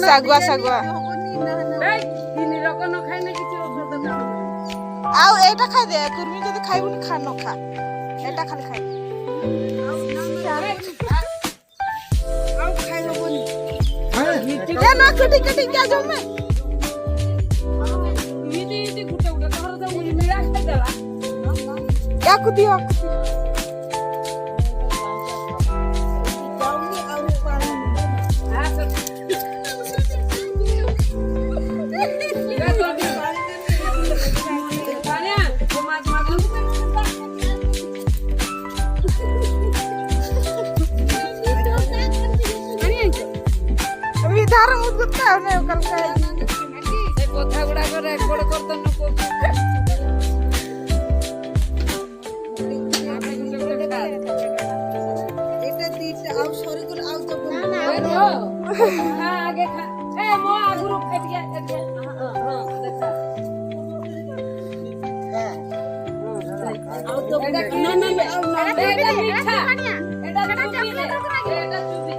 सागुआ सागुआ आउ एटा खाइ दे कुर्मी जदी खाइबुनी खा न खा एटा खाली खाइ आउ खाइ होबनी ए ना कटी कटी क्या जमे इदी गुटे गुटे तोहर जा मुनी मिला खाइ देला याकु दियो কথা গুড়া করে রেকর্ড করতে नको এটা দিতে আউ সরি করে আউ তো না হ্যাঁ আগে খা এ মো আগুরু এটিয়া হাঁ দেখা আউ তো না না এটা মিঠা এটা চুপি দে এটা চুপি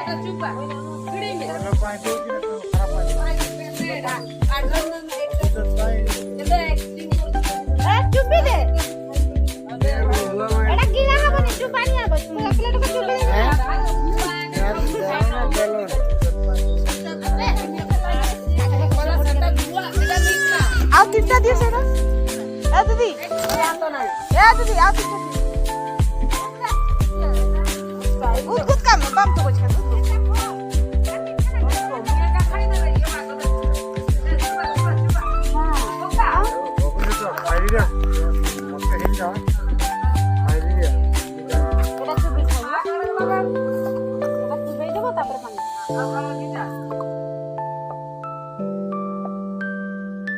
এটা চুপা খিড়ি মে चुपी दे एटा गिरा हबनी चुपानी आब तू एकले टका चुपी दे आ तिनटा दिए सेटा ए दीदी आ दीदी आ तिनटा उत काम बम तो बच